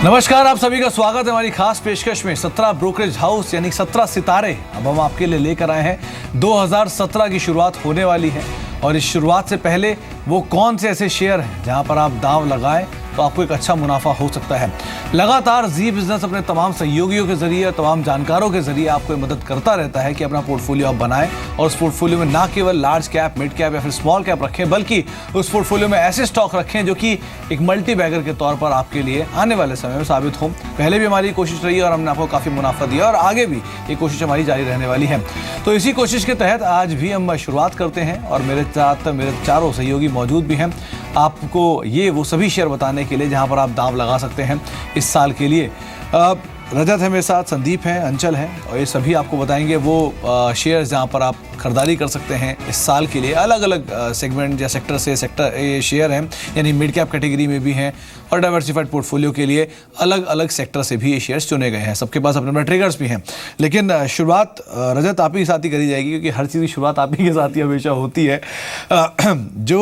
नमस्कार, आप सभी का स्वागत है हमारी खास पेशकश में। 17 ब्रोकरेज हाउस यानी 17 सितारे अब हम आपके लिए लेकर आए हैं। 2017 की शुरुआत होने वाली है और इस शुरुआत से पहले वो कौन से ऐसे शेयर हैं जहां पर आप दांव लगाएं तो आपको एक अच्छा मुनाफा हो सकता है। लगातार जी बिजनेस अपने तमाम सहयोगियों के जरिए, तमाम जानकारों के जरिए आपको मदद करता रहता है कि अपना पोर्टफोलियो आप बनाएं और उस पोर्टफोलियो में ना केवल लार्ज कैप, मिड कैप या फिर स्मॉल कैप रखें, बल्कि उस पोर्टफोलियो में ऐसे स्टॉक रखें जो कि एक मल्टी बैगर के तौर पर आपके लिए आने वाले समय में साबित हो। पहले भी हमारी कोशिश रही है और हमने आपको काफ़ी मुनाफा दिया और आगे भी ये कोशिश हमारी जारी रहने वाली है। तो इसी कोशिश के तहत आज भी हम शुरुआत करते हैं और मेरे साथ मेरे चारों सहयोगी मौजूद भी हैं आपको ये वो सभी शेयर बताने के लिए जहां पर आप दांव लगा सकते हैं इस साल के लिए। रजत है मेरे साथ, संदीप है, अंचल है और ये सभी आपको बताएंगे वो शेयर्स जहां पर आप खरीदारी कर सकते हैं इस साल के लिए। अलग अलग सेगमेंट या सेक्टर से सेक्टर ये शेयर हैं, यानी मिड कैप कैटेगरी में भी हैं और डाइवर्सिफाइड पोर्टफोलियो के लिए अलग अलग सेक्टर से भी ये शेयर्स चुने गए हैं। सबके पास अपने अपने ट्रिगर्स भी हैं। लेकिन शुरुआत रजत आप ही के साथ ही करी जाएगी क्योंकि हर चीज़ की शुरुआत आप ही के साथ ही हमेशा होती है। जो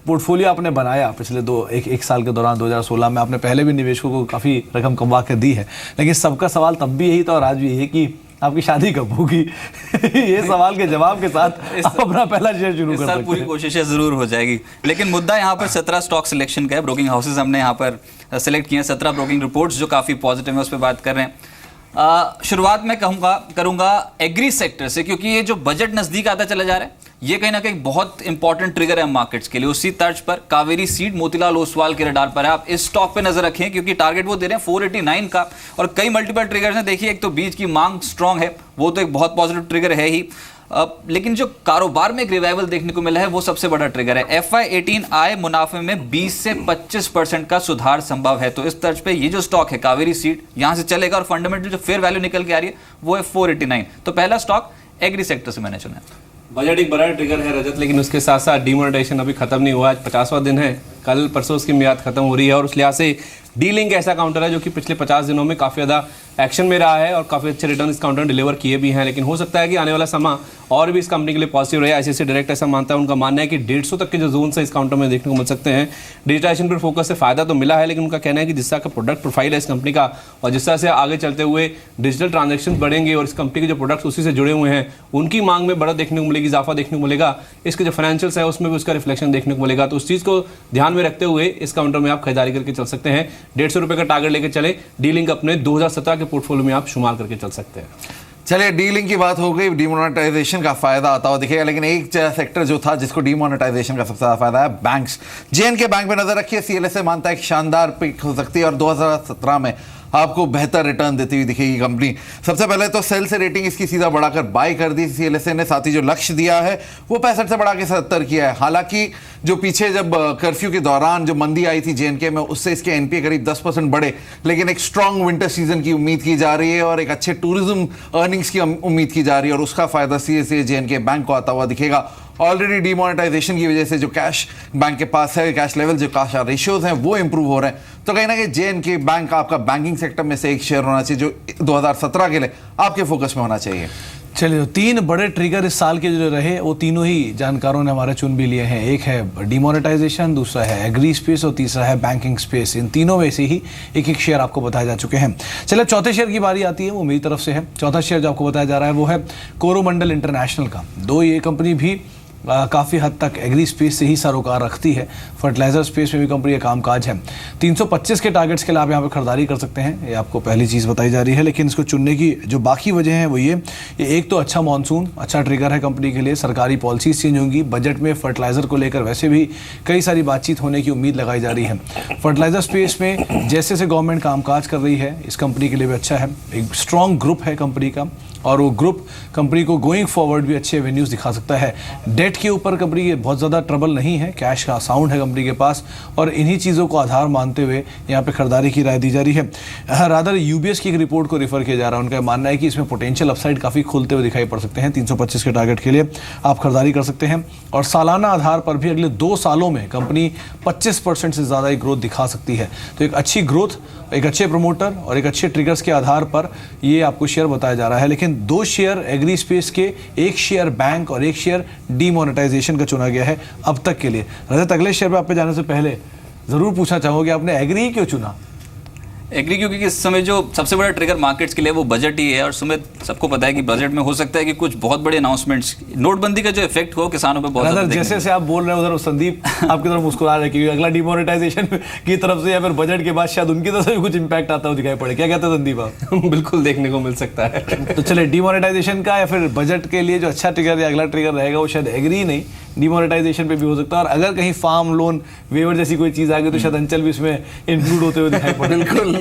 पोर्टफोलियो आपने बनाया पिछले एक साल के दौरान 2016 में, आपने पहले भी निवेशकों को काफ़ी रकम कमा के दी है, लेकिन सबका सवाल तब भी यही था और आज भी यही कि आपकी शादी कब होगी। ये सवाल के जवाब के साथ आप अपना पहला शेयर शुरू कर सकते हैं। पूरी कोशिशें जरूर हो जाएगी, लेकिन मुद्दा यहाँ पर 17 स्टॉक सिलेक्शन का है। ब्रोकिंग हाउसेज हमने यहाँ पर सिलेक्ट किए हैं, 17 ब्रोकिंग रिपोर्ट्स जो काफ़ी पॉजिटिव है, उस पर बात कर रहे हैं। शुरुआत में करूँगा एग्री सेक्टर से, क्योंकि ये जो बजट नज़दीक आता चला जा रहा है, ये कहीं ना कहीं बहुत इंपॉर्टेंट ट्रिगर है मार्केट्स के लिए। उसी तर्ज पर कावेरी सीड मोतीलाल ओसवाल के रडार पर है। आप इस स्टॉक पे नजर रखें क्योंकि टारगेट वो दे रहे हैं 489 का और कई मल्टीपल ट्रिगर्स हैं। देखिए, एक तो बीच की मांग स्ट्रांग है, वो तो एक बहुत पॉजिटिव ट्रिगर है ही, लेकिन जो कारोबार में एक रिवाइवल देखने को मिला है वो सबसे बड़ा ट्रिगर है। FY18 आय मुनाफे में 20 से 25% का सुधार संभव है। तो इस तर्ज पे ये जो स्टॉक है कावेरी सीड यहां से चलेगा और फंडामेंटल जो फेयर वैल्यू निकल के आ रही है वो है 489। तो पहला स्टॉक एग्री सेक्टर से मैंने चुना है। बजट एक बड़ा ट्रिगर है रजत, लेकिन उसके साथ साथ डिमोनेटाइजेशन अभी खत्म नहीं हुआ। आज 50वां दिन है, कल परसों उसकी मियाद खत्म हो रही है और उस लिहाज से डीलिंक ऐसा काउंटर है जो कि पिछले 50 दिनों में काफ़ी ज़्यादा एक्शन में रहा है और काफ़ी अच्छे रिटर्न इस काउंटर ने डिलीवर किए भी हैं। लेकिन हो सकता है कि आने वाला समय और भी इस कंपनी के लिए पॉजिटिव रहे। ICICI डायरेक्ट ऐसा मानता है, उनका मानना है कि 150 तक के जो जोन है इस काउंटर में देखने को मिल सकते हैं। डिजिटाइजेशन पर फोकस से फायदा तो मिला है, लेकिन उनका कहना है कि जिस तरह का प्रोडक्ट प्रोफाइल है इस कंपनी का और जिस तरह से आगे चलते हुए डिजिटल ट्रांजेक्शन बढ़ेंगे और इस कंपनी के जो प्रोडक्ट्स उसी से जुड़े हुए हैं उनकी मांग में बढ़त देखने को मिलेगी, इजाफा देखने को मिलेगा। इसके जो फाइनेंशियल्स है उसमें भी उसका रिफ्लेक्शन देखने को मिलेगा। तो उस चीज़ को ध्यान में रखते हुए इस काउंटर में आप खरीदारी करके चल सकते हैं। 150 रुपये का टारगेट लेकर चले, डीलिंग अपने 2017 के पोर्टफोलियो में आप शुमार करके चल सकते हैं। चलिए, डीलिंग की बात हो गई, डिमोनेटाइजेशन का फायदा आता हुआ दिखेगा, लेकिन एक सेक्टर जो था जिसको डिमोनेटाइजेशन का सबसे ज्यादा फायदा है, बैंक्स। JNK बैंक पे नजर रखिए। CLSA मानता है कि शानदार पिक हो सकती है और 2017 में आपको बेहतर रिटर्न देती हुई दिखेगी कंपनी। सबसे पहले तो सेल से रेटिंग इसकी सीधा बढ़ाकर बाय कर दी CLSA ने। साथ ही जो लक्ष्य दिया है वो 65 से बढ़ा के 70 किया है। हालांकि जो पीछे जब कर्फ्यू के दौरान जो मंदी आई थी JNK में, उससे इसके NPA करीब 10% बढ़े, लेकिन एक स्ट्रॉन्ग विंटर सीजन की उम्मीद की जा रही है और एक अच्छे टूरिज्म अर्निंग्स की उम्मीद की जा रही है और उसका फायदा CLSA JNK बैंक को आता हुआ दिखेगा। ऑलरेडी डिमोनेटाइजेशन की वजह से जो कैश बैंक के पास है, कैश लेवल, जो कैश रेशियोज हैं वो इंप्रूव हो रहे हैं। तो कहीं ना कहीं JNK बैंक आपका बैंकिंग सेक्टर में से एक शेयर होना चाहिए जो 2017 के लिए आपके फोकस में होना चाहिए। चलिए, तो 3 बड़े ट्रिगर इस साल के जो रहे वो तीनों ही जानकारों ने हमारे चुन भी लिए हैं। एक है डिमोनेटाइजेशन, दूसरा है एग्री स्पेस और तीसरा है बैंकिंग स्पेस। इन तीनों में से ही एक एक शेयर आपको बताए जा चुके हैं। चलिए, चौथे शेयर की बारी आती है, वो मेरी तरफ से है। चौथा शेयर जो आपको बताया जा रहा है वो है कोरोमंडल इंटरनेशनल का। ये कंपनी भी काफ़ी हद तक एग्री स्पेस से ही सरोकार रखती है। फर्टिलाइजर स्पेस में भी कंपनी का कामकाज है। 325 के टारगेट्स के लिए आप यहाँ पे खरीदारी कर सकते हैं, ये आपको पहली चीज़ बताई जा रही है। लेकिन इसको चुनने की जो बाकी वजह है वो ये एक तो अच्छा मानसून, अच्छा ट्रिगर है कंपनी के लिए। सरकारी पॉलिसीज चेंज होंगी, बजट में फर्टिलाइजर को लेकर वैसे भी कई सारी बातचीत होने की उम्मीद लगाई जा रही है। फर्टिलाइजर स्पेस में जैसे जैसे गवर्नमेंट कामकाज कर रही है इस कंपनी के लिए भी अच्छा है। एक स्ट्रॉन्ग ग्रुप है कंपनी का और वो ग्रुप कंपनी को गोइंग फॉरवर्ड भी अच्छे एवेन्यूज दिखा सकता है। डेट के ऊपर कंपनी के बहुत ज़्यादा ट्रबल नहीं है, कैश का साउंड है कंपनी के पास और इन्हीं चीज़ों को आधार मानते हुए यहाँ पे खरीदारी की राय दी जा रही है। रादर UBS की एक रिपोर्ट को रिफर किया जा रहा है, उनका मानना है कि इसमें पोटेंशियल अपसाइड काफ़ी खुलते हुए दिखाई पड़ सकते हैं। 325 के टारगेट के लिए आप खरीदारी कर सकते हैं और सालाना आधार पर भी अगले 2 सालों में कंपनी 25% से ज़्यादा एक ग्रोथ दिखा सकती है। तो एक अच्छी ग्रोथ, एक अच्छे प्रमोटर और एक अच्छे ट्रिगर्स के आधार पर ये आपको शेयर बताया जा रहा है। लेकिन 2 शेयर एग्री स्पेस के, 1 शेयर बैंक और 1 शेयर डीमोनेटाइजेशन का चुना गया है अब तक के लिए। रजत, अगले शेयर पे आप पे जाने से पहले जरूर पूछना चाहूंगा कि आपने एग्री क्यों चुना? एग्री, क्योंकि इस समय जो सबसे बड़ा ट्रिगर मार्केट्स के लिए वो बजट ही है, और सुमित सबको पता है कि बजट में हो सकता है कि कुछ बहुत बड़े अनाउंसमेंट्स, नोटबंदी का जो इफेक्ट हो किसानों पे बहुत ज़्यादा जैसे से आप बोल रहे हैं उधर संदीप आपकी तरफ मुस्कुरा रहे हैं कि अगला डिमोनेटाइजेशन की तरफ से या फिर बजट के बाद शायद उनकी तरफ से भी कुछ इंपैक्ट आता हुआ दिखाई पड़े। क्या कहते हैं संदीप आप? बिल्कुल देखने को मिल सकता है। तो चलिए, डिमोनेटाइजेशन का या फिर बजट के लिए जो अच्छा ट्रिगर या अगला ट्रिगर रहेगा वो शायद एग्री नहीं, डिमोनेटाइजेशन पे भी हो सकता है। और अगर कहीं फार्म लोन वेवर जैसी कोई चीज आ गई तो शायद अंचल भी इसमें इंक्लूड होते हुए दिखाई पड़े। बिल्कुल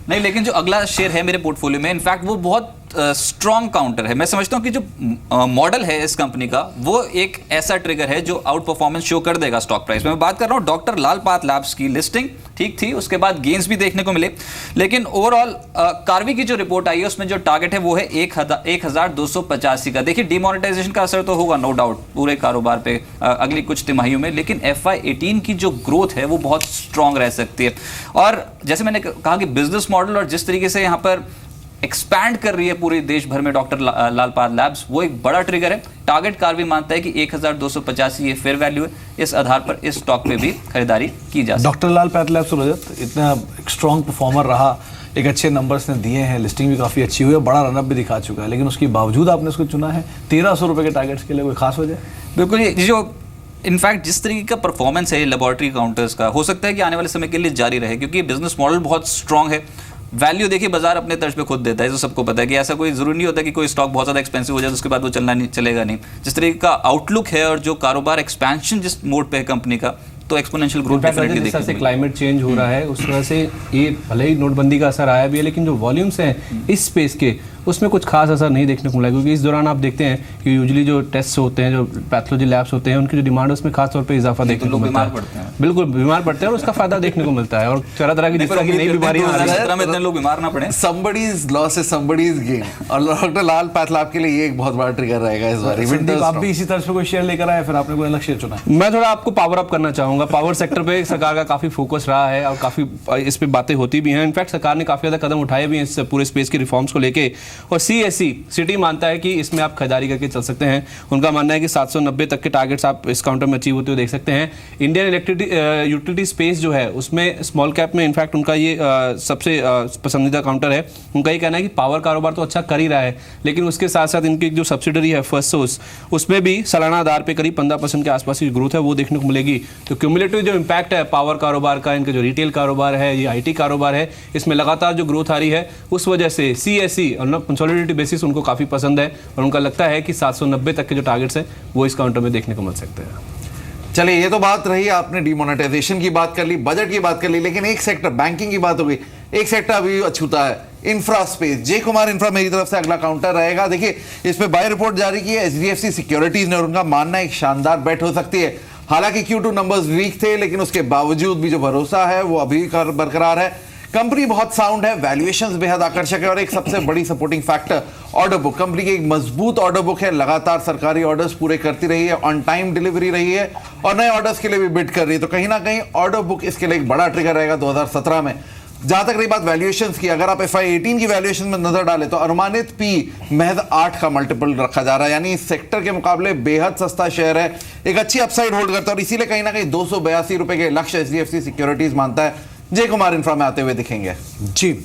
नहीं, लेकिन जो अगला शेयर है मेरे पोर्टफोलियो में, इनफैक्ट वो बहुत स्ट्रॉन्ग काउंटर है। मैं समझता हूँ कि जो मॉडल है इस कंपनी का वो एक ऐसा ट्रिगर है जो आउट परफॉर्मेंस शो कर देगा स्टॉक प्राइस में। मैं बात कर रहा हूँ डॉक्टर लाल पाथ लैब्स की। लिस्टिंग ठीक थी, उसके बाद गेन्स भी देखने को मिले, लेकिन ओवरऑल कार्वी की जो रिपोर्ट आई है उसमें जो टारगेट है वो है 1285 का। देखिए, डिमोनेटाइजेशन का असर तो होगा नो डाउट पूरे कारोबार पे अगली कुछ तिमाहियों में, लेकिन FY18 की जो ग्रोथ है वो बहुत स्ट्रांग रह सकती है। और जैसे मैंने कहा कि बिजनेस मॉडल और जिस तरीके से यहाँ पर एक्सपैंड कर रही है पूरे देश भर में डॉक्टर लाल पाथ लैब्स, वो एक बड़ा ट्रिगर है। टारगेट कार्वी मानता है कि 1285 ये फेयर वैल्यू है, इस आधार पर इस स्टॉक पे भी खरीदारी की जा सकती है। डॉक्टर लाल पाथ लैब्स रजत इतना स्ट्रॉन्ग परफॉर्मर रहा, एक अच्छे नंबर्स ने दिए हैं, लिस्टिंग भी काफ़ी अच्छी हुई है, बड़ा रनअप भी दिखा चुका है, लेकिन उसके बावजूद आपने उसको चुना है 1300 रुपये के टारगेट्स के लिए। कोई खास वजह? बिल्कुल, ये जो इनफैक्ट जिस तरीके का परफॉर्मेंस है लेबोरेटरी काउंटर्स का, हो सकता है कि आने वाले समय के लिए जारी रहे, क्योंकि बिजनेस मॉडल बहुत स्ट्रांग है। वैल्यू देखिए बाजार अपने तर्ज पे खुद देता है, जो सबको पता है कि ऐसा कोई जरूरी नहीं होता कि कोई स्टॉक बहुत ज़्यादा एक्सपेंसिव हो जाए तो उसके बाद वो चलेगा नहीं। जिस तरीके का आउटलुक है और जो कारोबार एक्सपेंशन जिस मोड पे है कंपनी का, तो एक्सपोनेंशियल ग्रोथ डेफिनेटली जिस तरह से क्लाइमेट चेंज हो रहा है उस वजह से ये भले ही नोटबंदी का असर आया भी है, लेकिन जो वॉल्यूम्स हैं इस स्पेस के उसमें कुछ खास असर नहीं देखने को मिला, क्योंकि इस दौरान आप देखते हैं कि यूजुअली जो टेस्ट होते हैं, जो पैथोलॉजी लैब्स होते हैं, उनकी जो डिमांड है उसमें खास तौर पे इजाफा देखने को मिलता है। बिल्कुल बीमार पड़ते हैं और उसका फायदा देखने को मिलता है, और तरह तरह की जिस तरह की नई बीमारियां आ रही हैं में इतने लोग बीमार ना पड़े। somebody's loss is somebody's gain, और डॉक्टर लाल पाथ लैब के लिए ये एक बहुत बड़ा ट्रिगर रहेगा इस बार। संदीप, आप भी इसी तरह से कोई शेयर लेकर आए, फिर आपने कोई अलग शेयर चुना? मैं थोड़ा आपको पावर अप करना चाहूंगा। पावर सेक्टर पे सरकार का काफी फोकस रहा है और काफी इस पे बातें होती भी हैं। इनफैक्ट सरकार ने काफी ज्यादा कदम उठाए भी हैं इस पूरे स्पेस के रिफॉर्म्स को लेके, और CSE सिटी मानता है कि इसमें आप खरीदारी करके चल सकते हैं। उनका मानना है कि 790 तक के टारगेट्स आप इस काउंटर में अचीव होते हुए देख सकते हैं। इंडियन यूटिलिटी स्पेस जो है उसमें स्मॉल कैप में इनफैक्ट उनका ये सबसे पसंदीदा काउंटर है। उनका ये कहना है कि पावर कारोबार तो अच्छा कर ही रहा है, लेकिन उसके साथ साथ इनकी जो सब्सिडरी है फर्स्ट सोर्स, उसमें भी सालाना आधार पे करीब 15% के आसपास की ग्रोथ है वो देखने को मिलेगी। तो क्यूमुलेटिव जो इम्पैक्ट है पावर कारोबार का, इनका जो रिटेल कारोबार है, ये IT कारोबार है, इसमें लगातार जो ग्रोथ आ रही है उस वजह से CSE और कंसोलिडेटेड बेसिस उनको काफ़ी पसंद है, और उनका लगता है कि 790 तक के जो टारगेट्स हैं वो इस काउंटर में देखने को मिल सकते हैं। चलिए, ये तो बात रही, आपने डिमोनेटाइजेशन की बात कर ली, बजट की बात कर ली, लेकिन एक सेक्टर बैंकिंग की बात हो गई, एक सेक्टर अभी अछूता है, इंफ्रा स्पेस। जय कुमार इंफ्रा मेरी तरफ से अगला काउंटर रहेगा। देखिए, इस पे बाय रिपोर्ट जारी की है HDFC सिक्योरिटीज ने, और उनका मानना है एक शानदार बेट हो सकती है। हालांकि Q2 नंबर्स वीक थे, लेकिन उसके बावजूद भी जो भरोसा है वो अभी बरकरार है। कंपनी बहुत साउंड है, वैल्यूएशंस बेहद आकर्षक है, और एक सबसे बड़ी supporting factor order book. Company की एक मजबूत ऑर्डर बुक है, लगातार सरकारी ऑर्डर्स पूरे करती रही है, ऑन टाइम डिलीवरी रही है, और नए ऑर्डर्स के लिए भी बिड कर रही है। तो कहीं ना कहीं ऑर्डर बुक इसके लिए एक बड़ा ट्रिगर रहेगा 2017 में। जहां तक रही बात वैल्यूएशंस की, अगर आप FY18 की वैल्यूएशन में नजर डालें तो अनुमानित P महज 8 का मल्टीपल रखा जा रहा है, यानी इस सेक्टर के मुकाबले बेहद सस्ता शेयर है, एक अच्छी अपसाइड होल्ड करता है, और इसीलिए कहीं ना कहीं 282 रुपए के लक्ष्य HDFC सिक्योरिटीज मानता है। जय कुमार इंफ्रा में आते हुए दिखेंगे जी।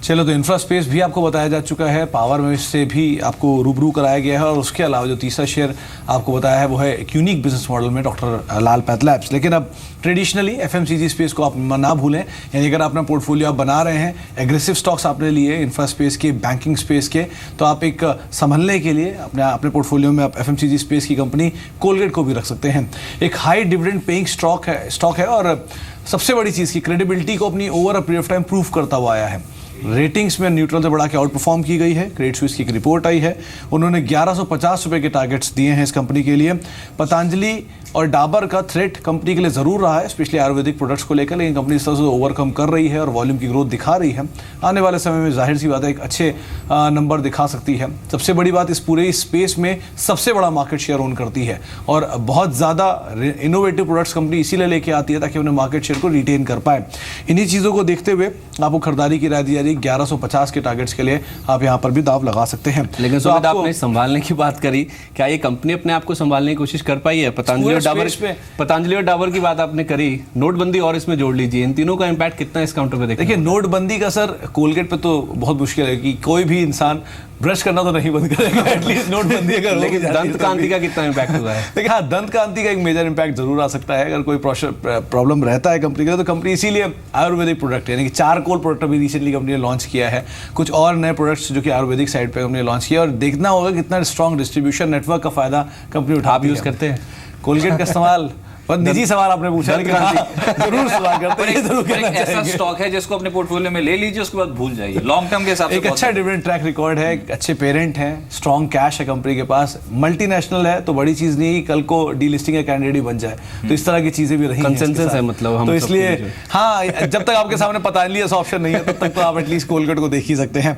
चलो, तो इंफ्रा स्पेस भी आपको बताया जा चुका है, पावर में से भी आपको रूबरू कराया गया है, और उसके अलावा जो तीसरा शेयर आपको बताया है वो है एक यूनिक बिजनेस मॉडल में डॉक्टर लाल पाथ लैब्स। लेकिन अब ट्रेडिशनली FMCG स्पेस को आप ना भूलें, यानी अगर अपना पोर्टफोलियो आप बना रहे हैं, एग्रेसिव स्टॉक्स आपने लिए इंफ्रा स्पेस के, बैंकिंग स्पेस के, तो आप एक संभलने के लिए अपने पोर्टफोलियो में आप FMCG स्पेस की कंपनी कोलगेट को भी रख सकते हैं। एक हाई डिविडेंड पेइंग स्टॉक है, और सबसे बड़ी चीज़ की क्रेडिबिलिटी को अपनी over a period of time prove करता हुआ आया है। रेटिंग्स में न्यूट्रल से बढ़ा के आउट परफॉर्म की गई है। क्रेडिट स्विस की एक रिपोर्ट आई है, उन्होंने 1150 रुपए के टारगेट्स दिए हैं इस कंपनी के लिए। पतंजलि और डाबर का थ्रेट कंपनी के लिए ज़रूर रहा है, स्पेशली आयुर्वेदिक प्रोडक्ट्स को लेकर, लेकिन कंपनी इस तरह से ओवरकम कर रही है और वॉल्यूम की ग्रोथ दिखा रही है। आने वाले समय में जाहिर सी बात है एक अच्छे नंबर दिखा सकती है। सबसे बड़ी बात, इस पूरे स्पेस में सबसे बड़ा मार्केट शेयर ओन करती है, और बहुत ज़्यादा इनोवेटिव प्रोडक्ट्स कंपनी इसीलिए लेके आती है ताकि अपने मार्केट शेयर को रिटेन कर पाए। इन्हीं चीज़ों को देखते हुए आपको खरीदारी की राय दी जा रही है तारीख 1150 के टारगेट्स के लिए आप यहाँ पर भी दाव लगा सकते हैं। लेकिन तो सुमित, आपको- आपने संभालने की बात करी, क्या ये कंपनी अपने आप को संभालने की कोशिश कर पाई है? पतंजलि और डाबर की बात आपने करी, नोटबंदी और इसमें जोड़ लीजिए, इन तीनों का इम्पैक्ट कितना इस काउंटर पे देखिए नोटबंदी का सर कोलगेट पे तो बहुत मुश्किल है कि कोई भी इंसान ब्रश करना तो नहीं बंद करेगा एटलीस्ट नोटबंदी अगर हो लेकिन भी जाती है दंत तो कांति भी। का कितना इम्पैक्ट हुआ है? देखिए हाँ, दंत कांति का एक मेजर इम्पैक्ट जरूर आ सकता है अगर कोई प्रॉब्लम रहता है कंपनी के लिए। तो कंपनी इसीलिए आयुर्वेदिक प्रोडक्ट यानी कि चारकोल प्रोडक्ट अभी रिसेंटली कंपनी ने लॉन्च किया है, कुछ और नए प्रोडक्ट्स जो कि आयुर्वेदिक साइड पे कंपनी ने लॉन्च किया, और देखना होगा कितना स्ट्रॉन्ग डिस्ट्रीब्यूशन नेटवर्क का फायदा कंपनी उठा आप यूज करते हैं? कोलगेट का इस्तेमाल बहुत निजी सवाल आपने पूछा, लेकिन हाँ, जरूर सवाल करते हैं, जरूर और एक करना ऐसा चाहेंगे। स्टॉक है जिसको अपने पोर्टफोलियो में ले लीजिए, उसके बाद भूल जाइए, लॉन्ग टर्म के हिसाब से एक बहुत अच्छा डिविडेंड ट्रैक रिकॉर्ड है, एक अच्छे पेरेंट हैं, स्ट्रॉन्ग कैश है कंपनी के पास, मल्टीनेशनल है, तो बड़ी चीज नहीं कल को डीलिस्टिंग का कैंडिडेट ही बन जाए, तो इस तरह की चीजें भी रही हैं इसके Consensus साथ। है मतलब हम तो सबके इसलिए बीच में। हाँ, जब तक आपके सामने पतंजलि ऐसा ऑप्शन नहीं है तब तक तो आप एटलीस्ट कोलगेट को देख ही सकते हैं।